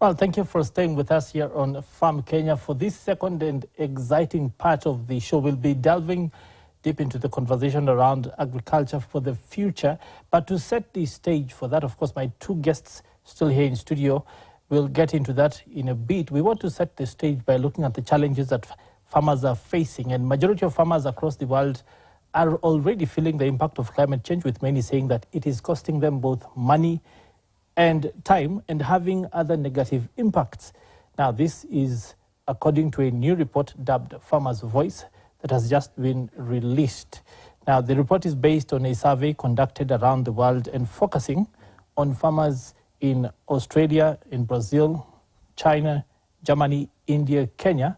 Well, thank you for staying with us here on Farm Kenya. For this second and exciting part of the show, we'll be delving deep into the conversation around agriculture for the future. But to set the stage for that, of course, my two guests still here in studio, we'll get into that in a bit. We want to set the stage by looking at the challenges that farmers are facing. And majority of farmers across the world are already feeling the impact of climate change, with many saying that it is costing them both money and time and having other negative impacts. Now, this is according to a new report dubbed Farmer's Voice that has just been released. Now, the report is based on a survey conducted around the world and focusing on farmers in Australia, in Brazil, China, Germany, India, Kenya,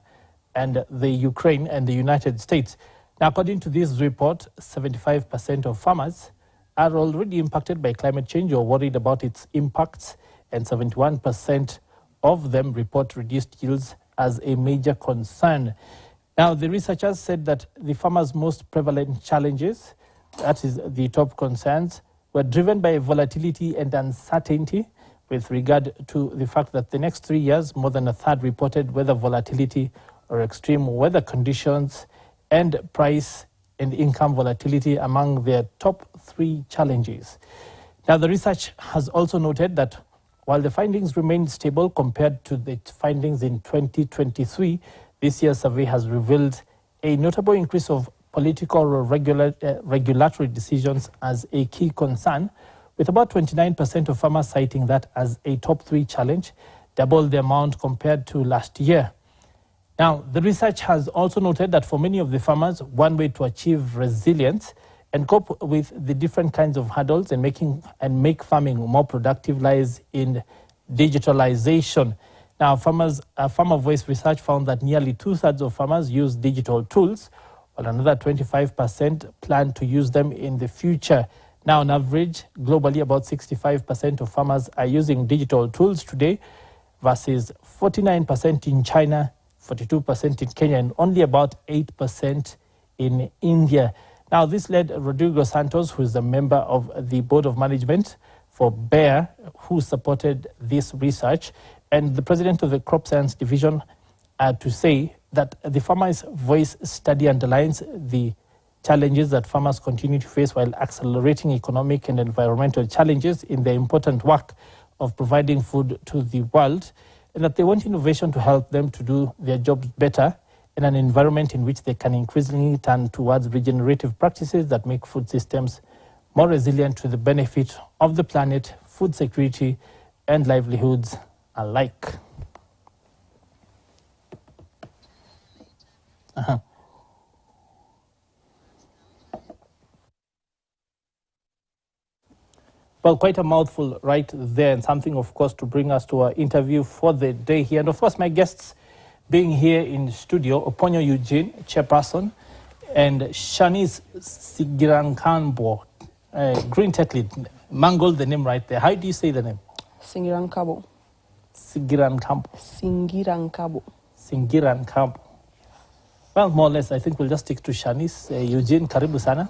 and the Ukraine and the United States. Now, according to this report, 75% of farmers are already impacted by climate change or worried about its impacts, and 71% of them report reduced yields as a major concern. Now, the researchers said that the farmers' most prevalent challenges, that is the top concerns, were driven by volatility and uncertainty with regard to the fact that the next 3 years, more than a third reported weather volatility or extreme weather conditions, and price and income volatility among their top 3 challenges. Now, the research has also noted that while the findings remain stable compared to the findings in 2023, this year's survey has revealed a notable increase of political or regulatory decisions as a key concern, with about 29% of farmers citing that as a top 3 challenge, double the amount compared to last year. Now, the research has also noted that for many of the farmers, one way to achieve resilience and cope with the different kinds of hurdles and make farming more productive lies in digitalization. Now, Farmer Voice research found that nearly 2/3 of farmers use digital tools, while another 25% plan to use them in the future. Now, on average, globally, about 65% of farmers are using digital tools today versus 49% in China, 42% in Kenya, and only about 8% in India. Now, this led Rodrigo Santos, who is a member of the Board of Management for Bayer, who supported this research, and the president of the Crop Science Division, to say that the Farmer's Voice study underlines the challenges that farmers continue to face while accelerating economic and environmental challenges in their important work of providing food to the world, and that they want innovation to help them to do their jobs better in an environment in which they can increasingly turn towards regenerative practices that make food systems more resilient to the benefit of the planet, food security, and livelihoods alike. Well, quite a mouthful right there, and something, of course, to bring us to our interview for the day here. And, of course, my guests being here in studio, Oponyo Eugene, chairperson, and Shanice Sigirankambo, Green Tech Lead. Mangled the name right there. How do you say the name? Singirankabo. Sigirankambo. Singirankabo. Singirankabo. Well, more or less, I think we'll just stick to Shanice. Eugene, karibu sana.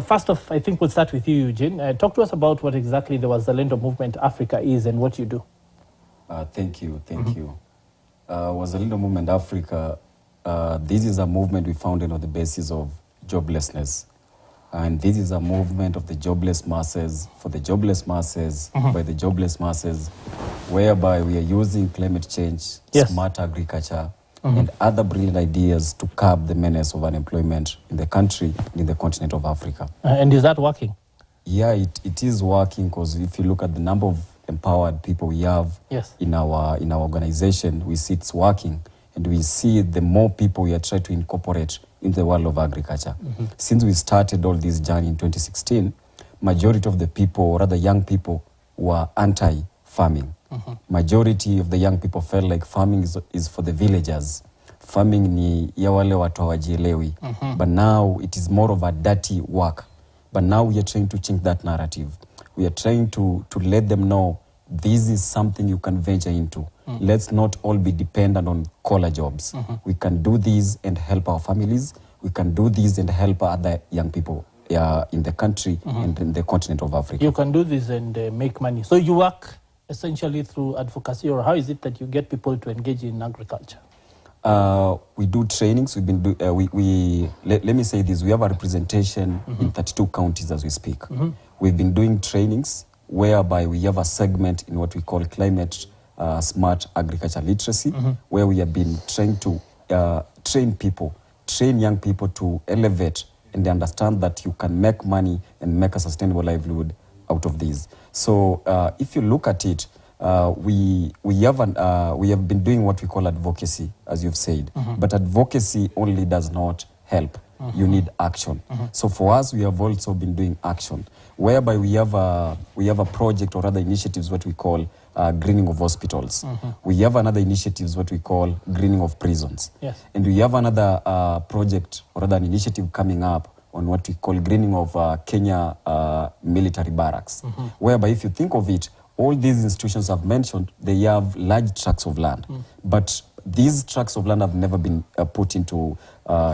First off, I think we'll start with you, Eugene. Talk to us about what exactly the Wazalendo Movement Africa is and what you do. Thank you. Wazalendo Movement Africa, this is a movement we founded on the basis of joblessness. And this is a movement of the jobless masses, for the jobless masses, by the jobless masses, whereby we are using climate change, smart agriculture, and other brilliant ideas to curb the menace of unemployment in the country and in the continent of Africa. And is that working? Yeah, it is working, because if you look at the number of empowered people we have in our organization, we see it's working, and we see the more people we are trying to incorporate in the world of agriculture. Since we started all this journey in 2016, majority of the people, or rather young people, were anti-farming. Majority of the young people felt like farming is for the villagers. Farming ni ya wale watu hawajielewi. But now it is more of a dirty work. But now we are trying to change that narrative. We are trying to let them know this is something you can venture into. Let's not all be dependent on collar jobs. We can do this and help our families. We can do this and help other young people in the country and in the continent of Africa. You can do this and make money. So you work essentially through advocacy, or how is it that you get people to engage in agriculture? We do trainings. We've been let me say this: we have a representation in 32 counties as we speak. We've been doing trainings whereby we have a segment in what we call climate smart agriculture literacy, where we have been trying to train young people to elevate and they understand that you can make money and make a sustainable livelihood out of these. So if you look at it, we have been doing what we call advocacy, as you've said. But advocacy only does not help. You need action. So for us, we have also been doing action, whereby we have a project or other initiatives what we call greening of hospitals. We have another initiatives what we call greening of prisons. Yes. And we have another project or other initiative coming up on what we call greening of Kenya military barracks, whereby if you think of it, all these institutions I've mentioned, they have large tracts of land, but these tracts of land have never been put into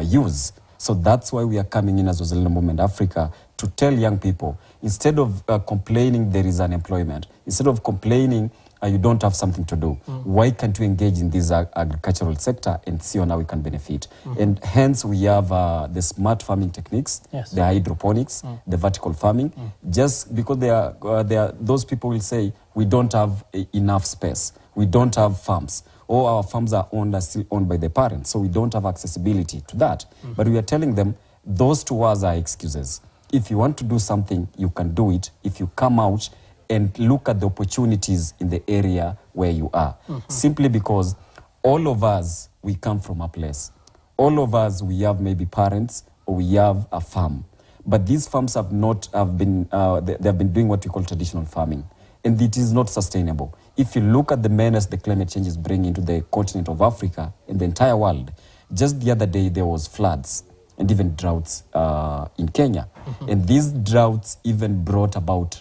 use. So that's why we are coming in as Wazalendo Movement Africa to tell young people, instead of complaining there is unemployment, instead of complaining you don't have something to do, why can't you engage in this agricultural sector and see on how we can benefit? And hence we have the smart farming techniques, the hydroponics, the vertical farming, just because they are those people will say, we don't have enough space, we don't have farms, or our farms are still owned by the parents, so we don't have accessibility to that. But we are telling them, those to us are excuses. If you want to do something, you can do it if you come out and look at the opportunities in the area where you are. Simply because all of us, we come from a place. All of us, we have maybe parents or we have a farm. But these farms have been doing what we call traditional farming. And it is not sustainable. If you look at the menace the climate change is bringing into the continent of Africa and the entire world, just the other day there was floods and even droughts in Kenya. And these droughts even brought about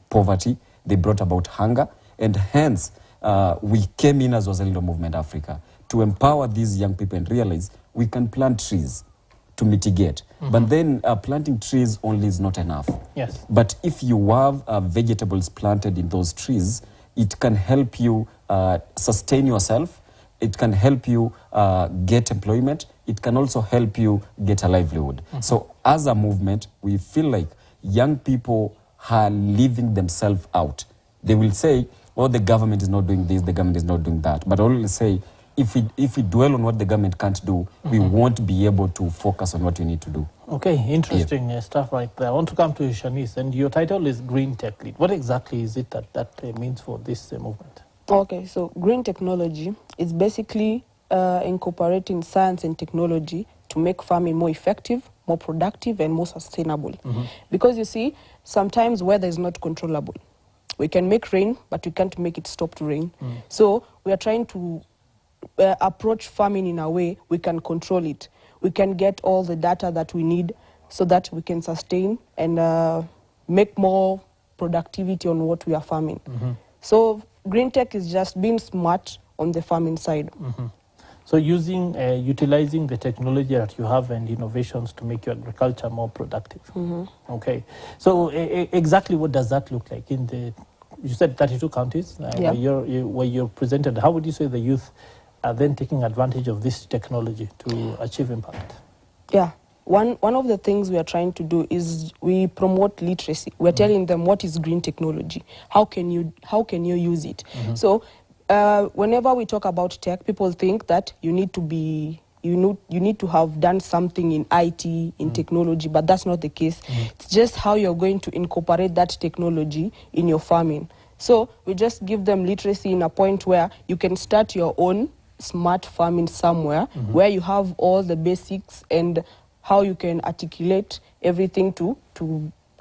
poverty, they brought about hunger, and hence we came in as Wazalendo Movement Africa to empower these young people and realize we can plant trees to mitigate. But then planting trees only is not enough. Yes. But if you have vegetables planted in those trees, it can help you sustain yourself, it can help you get employment, it can also help you get a livelihood. So as a movement, we feel like young people are leaving themselves out. They will say, well, the government is not doing this, the government is not doing that. But I always say, if we dwell on what the government can't do, we won't be able to focus on what we need to do. Okay, interesting stuff right there. I want to come to Shanice, and your title is Green Tech Lead. What exactly is it that means for this movement? Okay, so green technology is basically incorporating science and technology to make farming more effective, more productive, and more sustainable. Because you see, sometimes weather is not controllable. We can make rain, but we can't make it stop to rain. So we are trying to approach farming in a way we can control it. We can get all the data that we need so that we can sustain and make more productivity on what we are farming. So green tech is just being smart on the farming side. So utilizing the technology that you have and innovations to make your agriculture more productive. Okay. So exactly what does that look like in the, you said 32 counties where you're presented. How would you say the youth are then taking advantage of this technology to achieve impact? Yeah. One of the things we are trying to do is we promote literacy. We're telling them what is green technology. How can you use it? So whenever we talk about tech, people think that you need to have done something in IT, in technology, but that's not the case. It's just how you're going to incorporate that technology in your farming. So we just give them literacy in a point where you can start your own smart farming somewhere where you have all the basics and how you can articulate everything to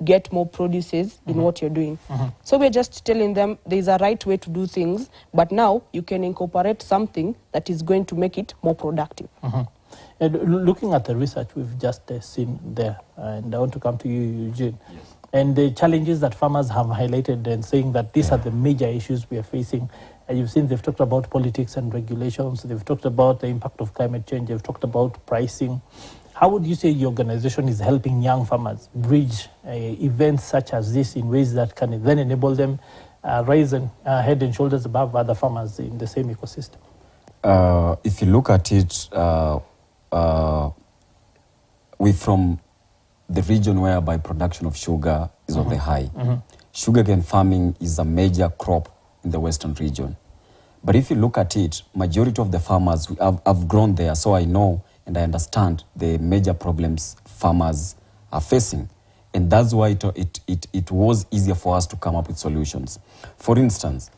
get more produces in what you're doing. So we're just telling them there's a right way to do things, but now you can incorporate something that is going to make it more productive. And looking at the research we've just seen there, and I want to come to you, Eugene, and the challenges that farmers have highlighted and saying that these are the major issues we are facing. And you've seen they've talked about politics and regulations, they've talked about the impact of climate change, they've talked about pricing. How would you say your organization is helping young farmers bridge events such as this in ways that can then enable them rising head and shoulders above other farmers in the same ecosystem? If you look at it, we from the region whereby production of sugar is on the high. Sugarcane farming is a major crop in the western region. But if you look at it, majority of the farmers have grown there, so I know and I understand the major problems farmers are facing. And that's why it was easier for us to come up with solutions. For instance,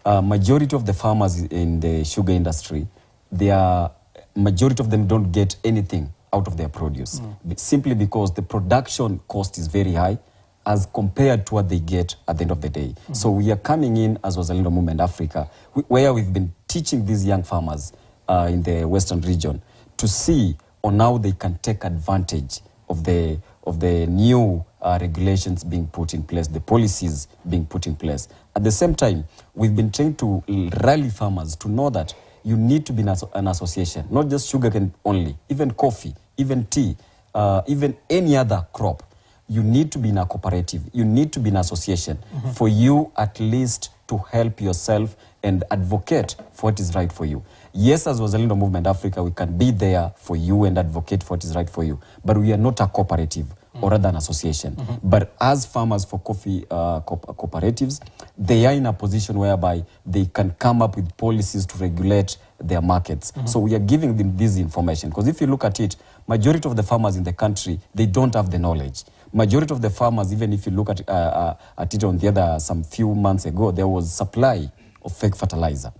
majority of the farmers in the sugar industry, majority of them don't get anything out of their produce, simply because the production cost is very high as compared to what they get at the end of the day. So we are coming in as Wazalendo Movement Africa, where we've been teaching these young farmers in the western region to see on how they can take advantage of the new regulations being put in place, the policies being put in place. At the same time, we've been trying to rally farmers to know that you need to be an association, not just sugarcane only, even coffee, even tea, even any other crop. You need to be in a cooperative. You need to be in an association for you at least to help yourself and advocate for what is right for you. Yes, as Wazalendo Movement Africa, we can be there for you and advocate for what is right for you, but we are not a cooperative or rather an association. But as farmers for coffee cooperatives, they are in a position whereby they can come up with policies to regulate their markets. So we are giving them this information, because if you look at it, majority of the farmers in the country, they don't have the knowledge. Majority of the farmers, even if you look at it on the other, some few months ago, there was supply of fake fertilizer.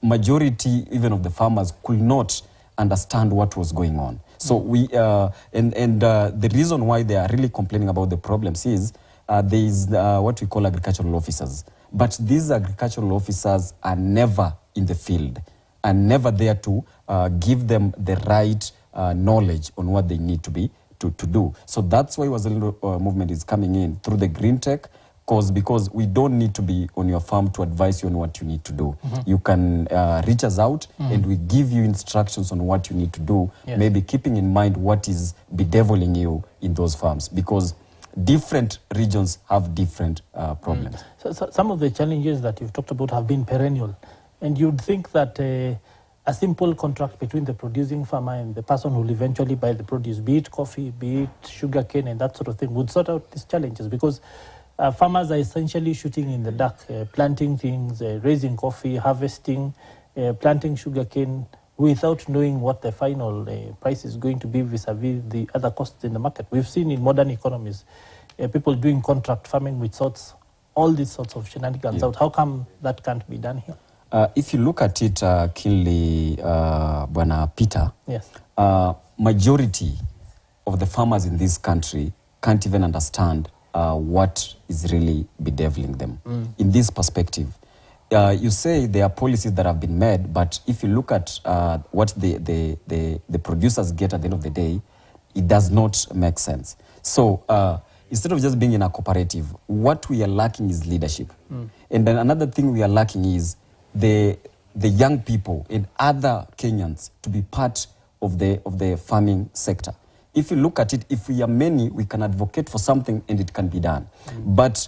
Majority even of the farmers could not understand what was going on. So the reason why they are really complaining about the problems is there is what we call agricultural officers. But these agricultural officers are never in the field, and never there to give them the right knowledge on what they need to do. So that's why Wazalendo Movement is coming in through the green tech, because we don't need to be on your farm to advise you on what you need to do. You can reach us out and we give you instructions on what you need to do, maybe keeping in mind what is bedeviling you in those farms, because different regions have different problems. So some of the challenges that you've talked about have been perennial, and you'd think that a simple contract between the producing farmer and the person who will eventually buy the produce, be it coffee, be it sugarcane and that sort of thing, would sort out these challenges, because farmers are essentially shooting in the dark, planting things, raising coffee, harvesting, planting sugarcane, without knowing what the final price is going to be vis-a-vis the other costs in the market. We've seen in modern economies people doing contract farming with all these sorts of shenanigans out. How come that can't be done here? If you look at it, Kinley, Bwana Peter, yes, majority of the farmers in this country can't even understand what is really bedeviling them. In this perspective, you say there are policies that have been made, but if you look at what the producers get at the end of the day, it does not make sense. So instead of just being in a cooperative, what we are lacking is leadership. And then another thing we are lacking is the young people and other Kenyans to be part of the farming sector. If you look at it, if we are many, we can advocate for something and it can be done. But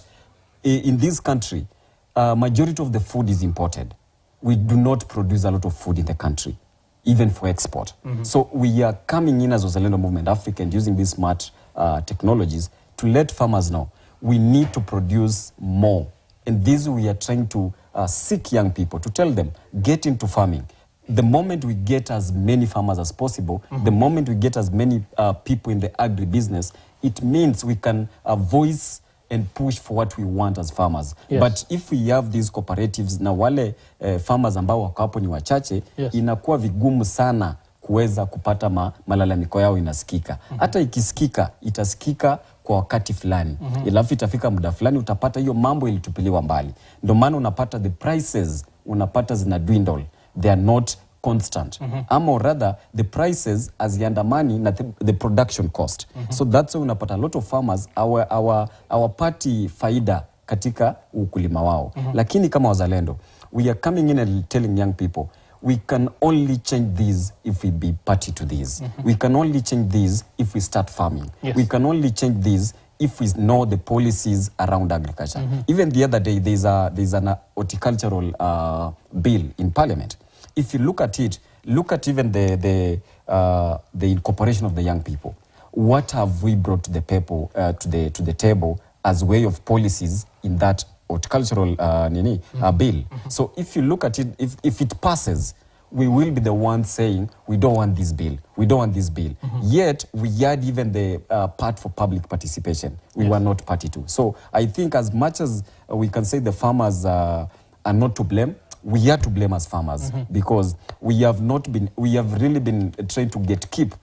in this country, majority of the food is imported. We do not produce a lot of food in the country, even for export. So we are coming in as Wazalendo Movement Africa and using these smart technologies to let farmers know we need to produce more. And this we are trying to seek young people to tell them, get into farming. The moment we get as many farmers as possible, the moment we get as many people in the agribusiness, it means we can voice and push for what we want as farmers. But if we have these cooperatives na wale farmers ambao wako hapo ni wachache, inakuwa vigumu sana kuweza kupata malalamiko yao inasikika. Hata ikisikika, itasikika kwa wakati fulani. Ilafu itafika muda fulani, utapata hiyo mambo ilitupiliwa mbali. Ndio maana unapata the prices, unapata zina dwindle. They are not constant. Ama rather, the prices haziandamani na the production cost. So that's why unapata a lot of farmers hawapati faida katika ukulima wao. Lakini kama Wazalendo, we are coming in and telling young people, we can only change this if we be party to this. We can only change this if we start farming. We can only change this if we know the policies around agriculture. Even the other day, there's an horticultural bill in Parliament. If you look at it, look at even the incorporation of the young people. What have we brought to the people to the table as way of policies in that horticultural bill? So if you look at it, if it passes, we will be the ones saying, we don't want this bill, we don't want this bill. Yet, we had even the part for public participation. We were not party to. So I think as much as we can say the farmers are not to blame, we are to blame as farmers because we have really been trying to keep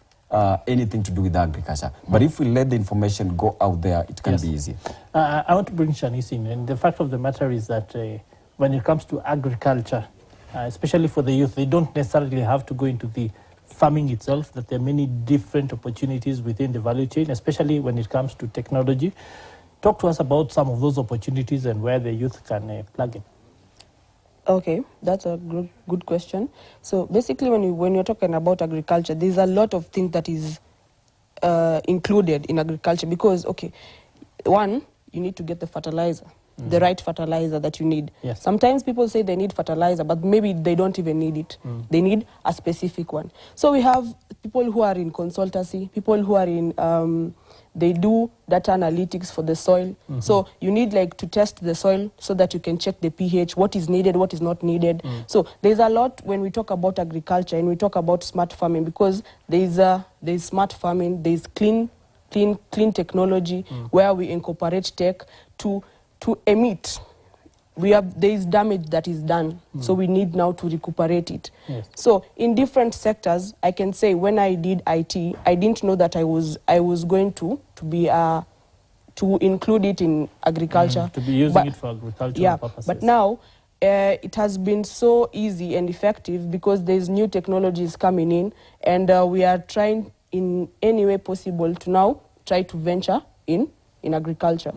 anything to do with agriculture. But if we let the information go out there, it can be easy. I want to bring Shanice in. And the fact of the matter is that when it comes to agriculture, especially for the youth, they don't necessarily have to go into the farming itself, that there are many different opportunities within the value chain, especially when it comes to technology. Talk to us about some of those opportunities and where the youth can plug in. Okay, that's a good question. So basically, when you're talking about agriculture, there's a lot of things that is included in agriculture because, okay, one, you need to get the fertilizer. The right fertilizer that you need. Yes. Sometimes people say they need fertilizer, but maybe they don't even need it. They need a specific one. So we have people who are in consultancy, people who are in, they do data analytics for the soil. So you need like to test the soil so that you can check the pH, what is needed, what is not needed. So there's a lot when we talk about agriculture and we talk about smart farming because there's smart farming, there's clean technology where we incorporate tech to emit. There is damage that is done, so we need now to recuperate it. Yes. So in different sectors, I can say when I did IT, I didn't know that I was going to include it in agriculture. To be using it for agricultural purposes. But now it has been so easy and effective because there's new technologies coming in, and we are trying in any way possible to now try to venture in agriculture.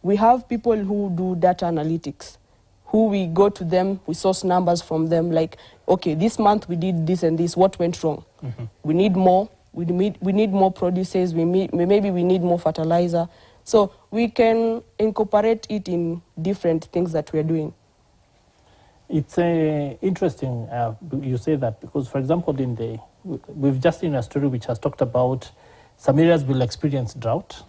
We have people who do data analytics, who we go to them, we source numbers from them, like, okay, this month we did this and this, what went wrong? We need more, we need more produces, maybe we need more fertilizer. So we can incorporate it in different things that we're doing. It's interesting you say that because, for example, we've just seen a story which has talked about some areas will experience drought.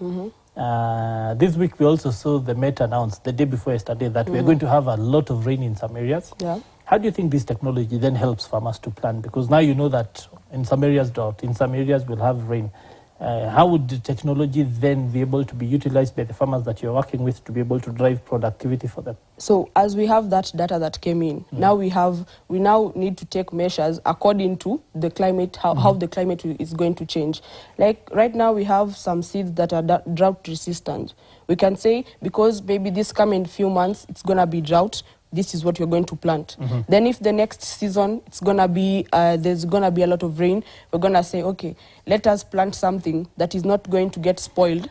This week we also saw the Met announce the day before yesterday that we're going to have a lot of rain in some areas. Yeah. How do you think this technology then helps farmers to plan? Because now you know that in some areas drought, in some areas we'll have rain. How would the technology then be able to be utilized by the farmers that you're working with to be able to drive productivity for them? So as we have that data that came in, now we now need to take measures according to the climate, how the climate is going to change. Like right now we have some seeds that are drought resistant. We can say because maybe this coming few months it's going to be drought, this is what you're going to plant. Then if the next season it's gonna be there's gonna be a lot of rain, we're gonna say, okay, let us plant something that is not going to get spoiled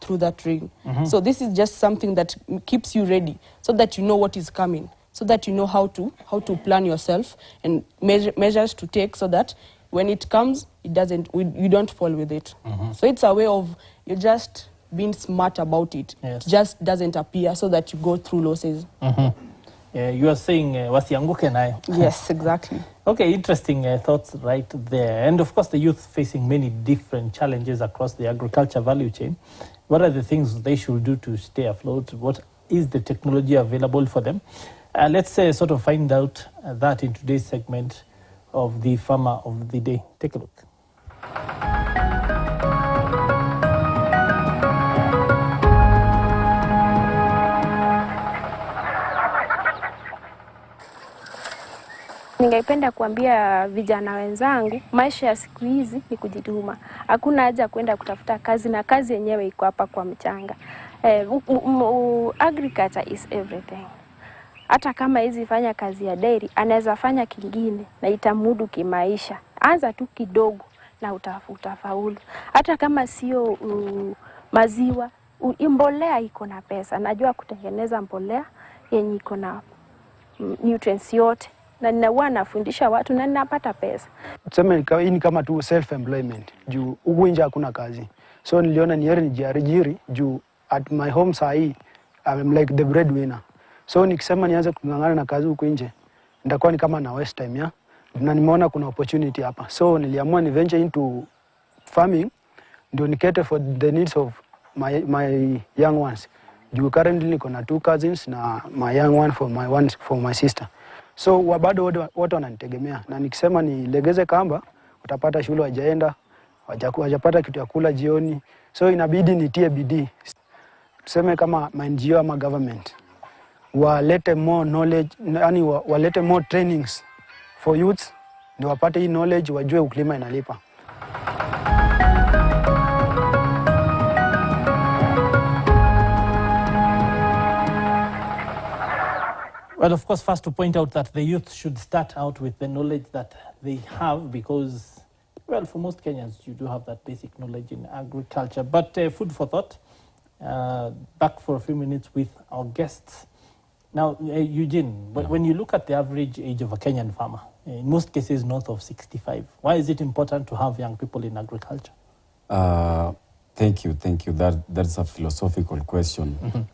through that rain. So this is just something that keeps you ready, so that you know what is coming, so that you know how to plan yourself and measures to take, so that when it comes, you don't fall with it. So it's a way of you just being smart about it. Yes. Just doesn't appear, so that you go through losses. You are saying wasianguke nayo. Yes, exactly. Okay, interesting thoughts right there. And of course, the youth facing many different challenges across the agriculture value chain. What are the things they should do to stay afloat? What is the technology available for them? Let's sort of find out that in today's segment of the Farmer of the Day. Take a look. Ningependa kuambia vijana wenzangu, maisha ya siku hizi ni kujituma. Hakuna haja kwenda kutafuta kazi, na kazi yenyewe iko hapa kwa mchanga. Agriculture is everything. Hata kama hizi fanya kazi ya dairy, anaweza fanya kingine na itamudu kimaisha. Anza tu kidogo na utafaulu. Hata kama sio maziwa, mbolea iko na pesa. Najua kutengeneza mbolea yenye iko na nutrients yote. Na ninakuwa nafundisha watu na ninapata pesa. Tuseme hii ni kama tu self employment. Juu huku nje hakuna kazi. So niliona ni heri nijiajiri juu at my home sahi I'm like the breadwinner. So nikisema nianze kung'ang'ana na kazi huko nje nitakuwa ni kama na waste time ya. Na nimeona kuna opportunity hapa. So niliamua ni venture into farming ndio nikete for the needs of my young ones. Juu currently niko na 2 cousins na my young one for my sister. So bado wote wananitegemea na nikisema nilegeze kamba utapata shule wajaenda, wajapata kitu ya kula jioni. So inabidi nitie bidii. Tuseme kama NGO ama government walete more knowledge, yani walete more trainings for youths ndio wapate hii knowledge, wajue ukulima inalipa. Well, of course, first to point out that the youth should start out with the knowledge that they have because, well, for most Kenyans, you do have that basic knowledge in agriculture. But food for thought, back for a few minutes with our guests. Now, Eugene, when you look at the average age of a Kenyan farmer, in most cases north of 65, why is it important to have young people in agriculture? Thank you. That's a philosophical question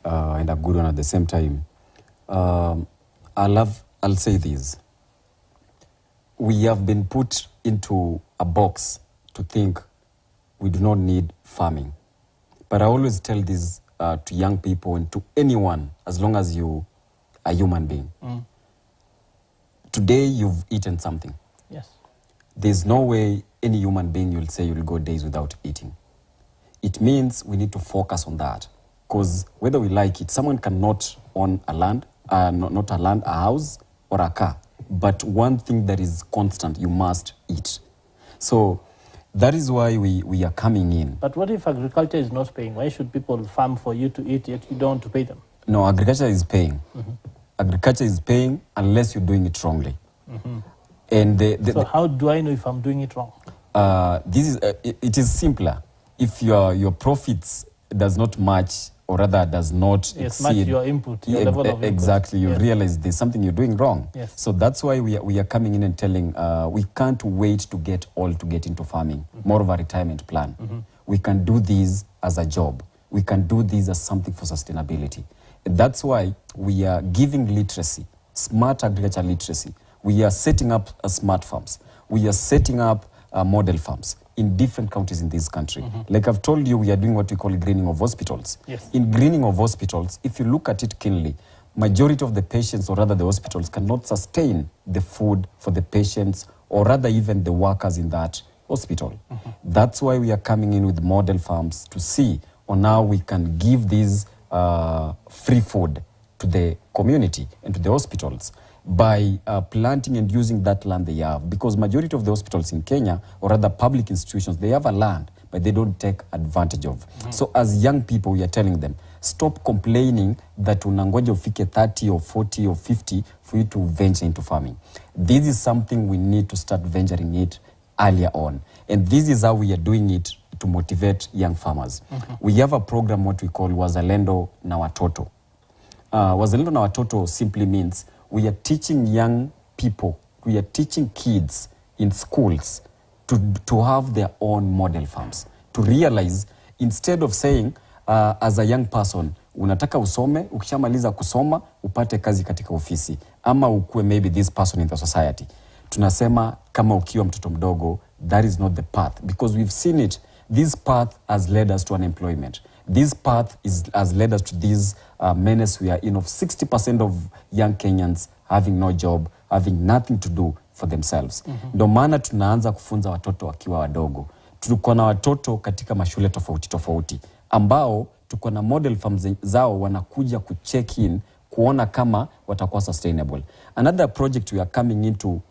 and a good one at the same time. I'll say this. We have been put into a box to think we do not need farming. But I always tell this to young people and to anyone, as long as you are a human being. Today you've eaten something. Yes. There's no way any human being you'll say you'll go days without eating. It means we need to focus on that. Because whether we like it, someone cannot own a land, not a land, a house or a car. But one thing that is constant, you must eat. So that is why we are coming in. But what if agriculture is not paying? Why should people farm for you to eat, yet you don't want to pay them? No, agriculture is paying. Agriculture is paying unless you're doing it wrongly. And so how do I know if I'm doing it wrong? It is simpler. If your profits does not match, or rather does not exceed match your input, your level of input. Exactly, you realize there's something you're doing wrong. Yes. So that's why we are coming in and telling, we can't wait to get into farming, more of a retirement plan. We can do this as a job. We can do this as something for sustainability. And that's why we are giving literacy, smart agriculture literacy. We are setting up smart farms. We are setting up model farms in different counties in this country. Like I've told you, we are doing what we call greening of hospitals. Yes. In greening of hospitals, if you look at it keenly, majority of the patients, or rather the hospitals, cannot sustain the food for the patients, or rather even the workers in that hospital. That's why we are coming in with model farms to see on how we can give these free food to the community and to the hospitals by planting and using that land they have. Because majority of the hospitals in Kenya, or other public institutions, they have a land, but they don't take advantage of. So as young people, we are telling them, stop complaining that unangoja ufike 30 or 40 or 50 for you to venture into farming. This is something we need to start venturing it earlier on. And this is how we are doing it to motivate young farmers. We have a program, what we call Wazalendo na Watoto. Wazalendo na Watoto simply means we are teaching young people, we are teaching kids in schools to have their own model farms. To realize, instead of saying, as a young person, unataka usome, ukishamaliza kusoma, upate kazi katika ofisi. Ama ukue maybe this person in the society. Tunasema, kama ukiwa mtoto mdogo, that is not the path. Because we've seen it. This path has led us to unemployment. This path has led us to this menace we are in of 60% of young Kenyans having no job, having nothing to do for themselves. Ndo maana tunaanza kufunza watoto wakiwa wadogo. Tuko na watoto katika mashule tofauti tofauti ambao tuko na model farms zao wanakuja kucheck in kuona kama watakuwa sustainable. Another project we are coming in to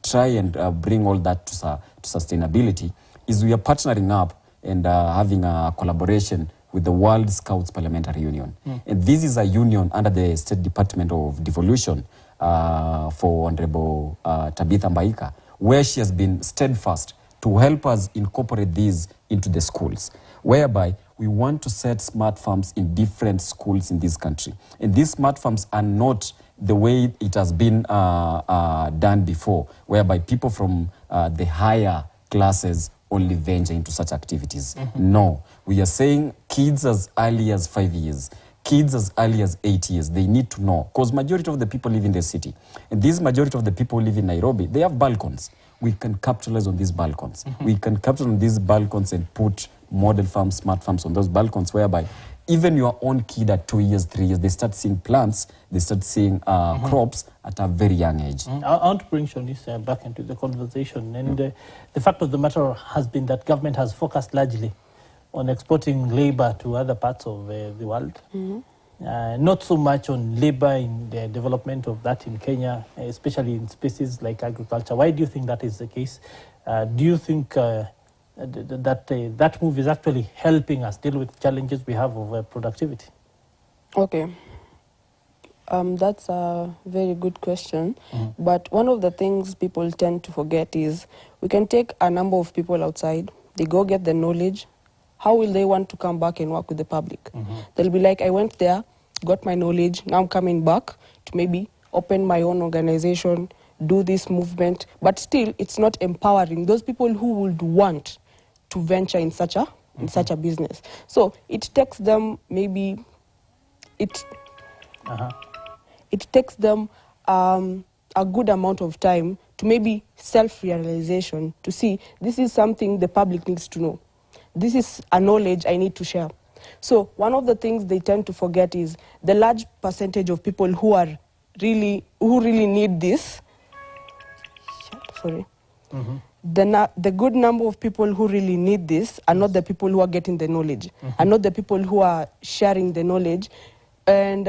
try and bring all that to sustainability is we are partnering up and having a collaboration with the World Scouts Parliamentary Union. And this is a union under the State Department of Devolution for Honorable Tabitha Mbaika, where she has been steadfast to help us incorporate these into the schools, whereby we want to set smart farms in different schools in this country. And these smart farms are not the way it has been done before, whereby people from the higher classes only venture into such activities. No, we are saying kids as early as 5 years, kids as early as 8 years, they need to know, because majority of the people live in the city, and this majority of the people live in Nairobi, they have balcons. We can capitalize on these balcons. We can capitalize on these balcons and put model farms, smart farms on those balcons, whereby even your own kid at 2 years, 3 years, they start seeing plants, they start seeing crops at a very young age. I want to bring Shonice back into the conversation. And the fact of the matter has been that government has focused largely on exporting labor to other parts of the world. Not so much on labor in the development of that in Kenya, especially in spaces like agriculture. Why do you think that is the case? Do you think that move is actually helping us deal with challenges we have of productivity? Okay. That's a very good question. But one of the things people tend to forget is we can take a number of people outside, they go get the knowledge. How will they want to come back and work with the public? They'll be like, I went there, got my knowledge, now I'm coming back to maybe open my own organization, do this movement. But still, it's not empowering those people who would want to venture in such a business. So it takes them maybe, it takes them a good amount of time to maybe self-realization, to see this is something the public needs to know. This is a knowledge I need to share. So one of the things they tend to forget is the large percentage of people who really need this. Sorry. The good number of people who really need this are not the people who are getting the knowledge, are not the people who are sharing the knowledge. And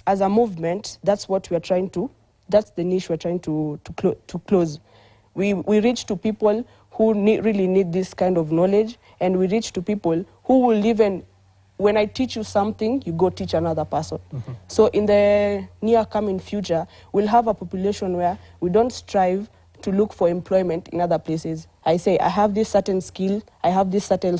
as a movement, that's what we're trying to, that's the niche we're trying to close. We reach to people who really need this kind of knowledge, and we reach to people who will even, when I teach you something, you go teach another person. So in the near coming future, we'll have a population where we don't strive to look for employment in other places. I say, I have this certain skill, I have this certain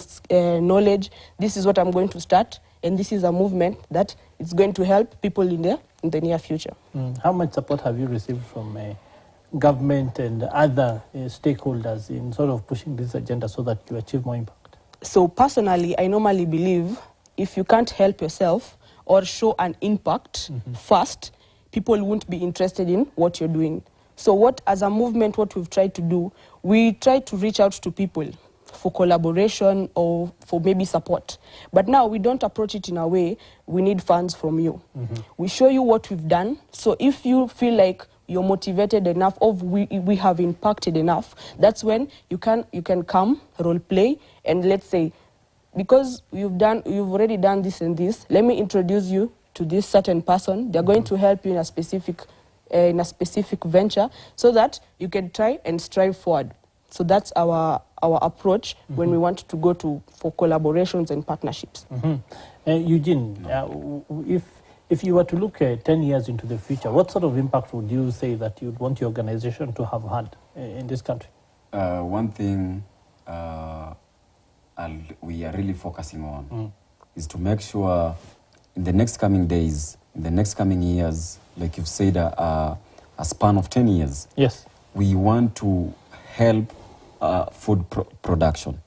knowledge, this is what I'm going to start, and this is a movement that it's going to help people in the near future. How much support have you received from government and other stakeholders in sort of pushing this agenda so that you achieve more impact? So personally, I normally believe if you can't help yourself or show an impact first, people won't be interested in what you're doing. So as a movement, what we've tried to do, we try to reach out to people for collaboration or for maybe support. But now we don't approach it in a way, we need funds from you. We show you what we've done. So if you feel like you're motivated enough, or we have impacted enough, that's when you can come, role play, and let's say, because you've already done this and this, let me introduce you to this certain person. They're going to help you in a specific venture, so that you can try and strive forward. So that's our approach when we want to go for collaborations and partnerships. Eugene, if you were to look 10 years into the future, what sort of impact would you say that you'd want your organization to have had in this country? One thing we are really focusing on is to make sure in the next coming days, in the next coming years, like you've said, a span of 10 years, yes, we want to help food production,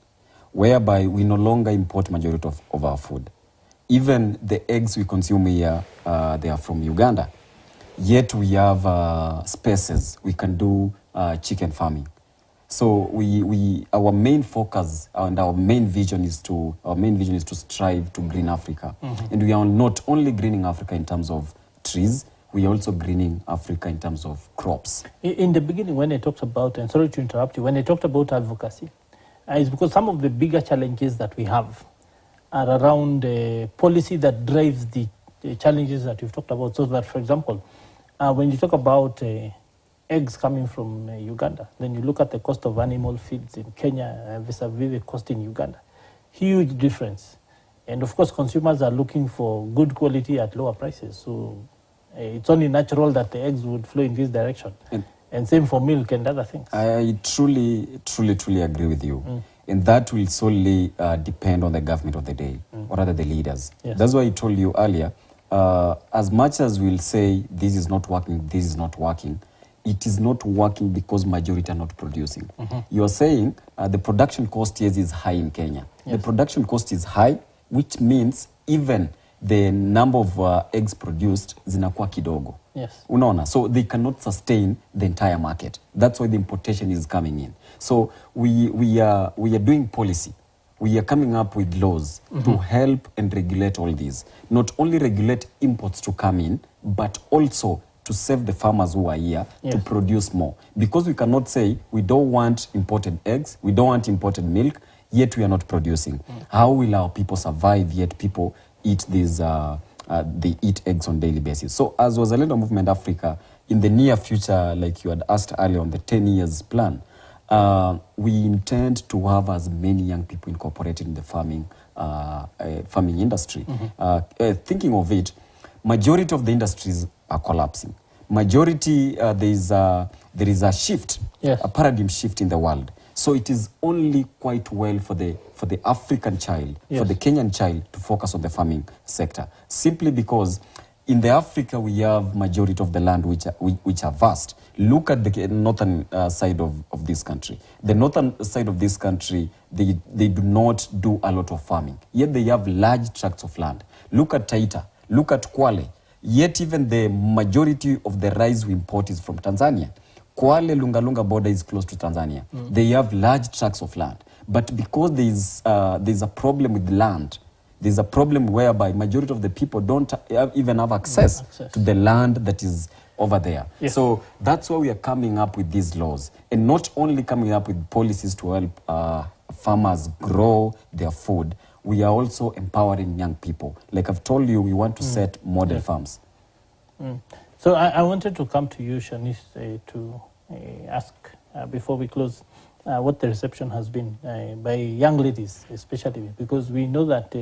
whereby we no longer import majority of our food. Even the eggs we consume here, they are from Uganda. Yet we have spaces, we can do chicken farming. So our main focus and our main vision is to strive to green Africa. And we are not only greening Africa in terms of trees, we are also greening Africa in terms of crops. In the beginning, when I talked about, and sorry to interrupt you, when I talked about advocacy, it's because some of the bigger challenges that we have are around policy that drives the challenges that you've talked about. So that, for example, when you talk about eggs coming from Uganda, then you look at the cost of animal feeds in Kenya vis-a-vis the cost in Uganda. Huge difference. And of course, consumers are looking for good quality at lower prices. So it's only natural that the eggs would flow in this direction. And same for milk and other things. I truly agree with you. And that will solely depend on the government of the day, or rather the leaders. Yes. That's why I told you earlier, as much as we'll say this is not working, it is not working because majority are not producing. You are saying the production cost, yes, is high in Kenya. Yes. The production cost is high, which means even the number of eggs produced zinakuwa kidogo. Yes. Unaona, so they cannot sustain the entire market. That's why the importation is coming in. So we are doing policy. We are coming up with laws to help and regulate all these. Not only regulate imports to come in, but also to save the farmers who are here to produce more. Because we cannot say we don't want imported eggs, we don't want imported milk, yet we are not producing. How will our people survive, yet people eat these, they eat eggs on a daily basis? So as Wazalendo Movement Africa, in the near future, like you had asked earlier on the 10 years plan, we intend to have as many young people incorporated in the farming industry. Thinking of it, majority of the industries are collapsing. Majority, there is a shift, a paradigm shift in the world. So it is only quite well for the African child, for the Kenyan child, to focus on the farming sector. Simply because in the Africa we have majority of the land which are vast. Look at the northern side of this country. The northern side of this country, they do not do a lot of farming. Yet they have large tracts of land. Look at Taita, look at Kwale. Yet even the majority of the rice we import is from Tanzania. Kwale Lunga border is close to Tanzania. They have large tracts of land. But because there's a problem with land, there's a problem whereby majority of the people don't even have access to the land that is over there. Yes. So that's why we are coming up with these laws. And not only coming up with policies to help farmers grow their food, we are also empowering young people. Like I've told you, we want to set model farms. So I wanted to come to you, Shanice, to ask, before we close, what the reception has been by young ladies, especially, because we know that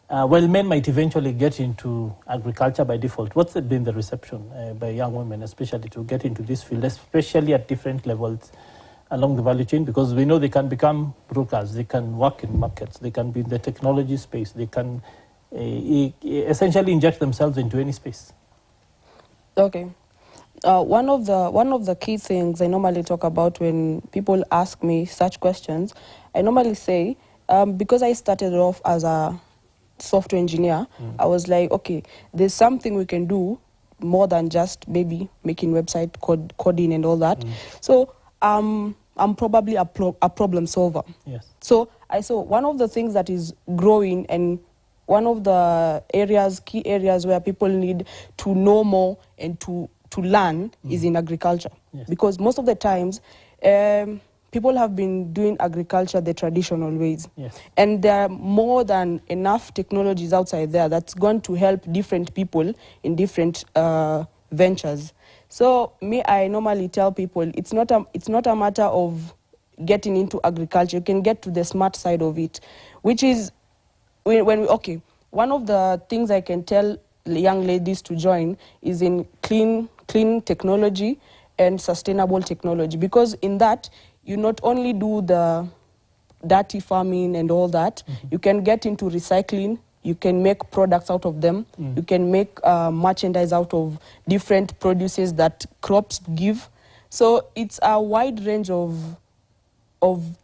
while men might eventually get into agriculture by default, what's been the reception by young women, especially to get into this field, especially at different levels along the value chain? Because we know they can become brokers, they can work in markets, they can be in the technology space, they can essentially inject themselves into any space. Okay. One of the key things I normally talk about when people ask me such questions, I normally say, because I started off as a software engineer, I was like, okay, there's something we can do more than just maybe making website coding and all that. So I'm probably a problem solver. Yes. So I saw one of the things that is growing, and one of the key areas where people need to know more and to learn is in agriculture. Yes. Because most of the times, people have been doing agriculture the traditional ways. Yes. And there are more than enough technologies outside there that's going to help different people in different ventures. So I normally tell people it's not a matter of getting into agriculture. You can get to the smart side of it, which is one of the things I can tell young ladies to join is in clean technology and sustainable technology, because in that you not only do the dirty farming and all that, you can get into recycling, you can make products out of them, you can make merchandise out of different produces that crops give. So it's a wide range of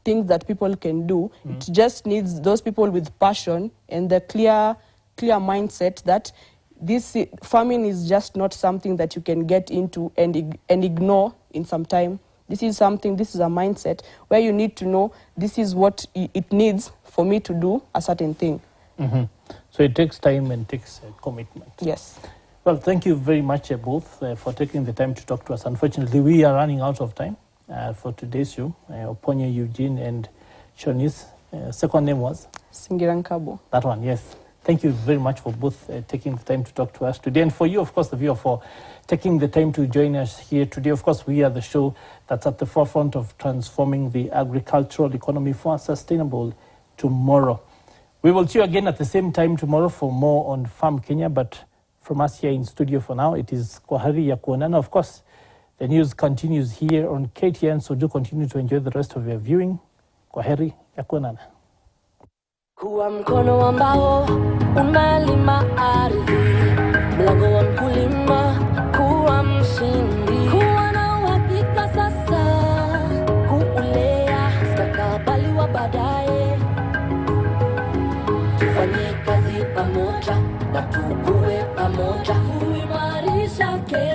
things that people can do. It just needs those people with passion and the clear mindset that this farming is just not something that you can get into and ignore in some time. This is a mindset where you need to know this is what it needs for me to do a certain thing. So it takes time and takes commitment. Yes. Well, thank you very much both for taking the time to talk to us. Unfortunately, we are running out of time for today's show. Oponye Eugene and Shanice. Second name was? Singirankabo. That one, yes. Thank you very much for both taking the time to talk to us today. And for you, of course, the viewer, for taking the time to join us here today. Of course, we are the show that's at the forefront of transforming the agricultural economy for a sustainable tomorrow. We will see you again at the same time tomorrow for more on Farm Kenya. But from us here in studio for now, it is Kwaheri ya kuonana. Of course, the news continues here on KTN, so do continue to enjoy the rest of your viewing. Kwaheri ya kuonana. Kuwa mkono ambao unalima ardhi, mlango wa mkulima, kuwa mshindi, kuwa na baadaye. Tufanye kazi pamoja na tukue pamoja kuimarisha Kenya.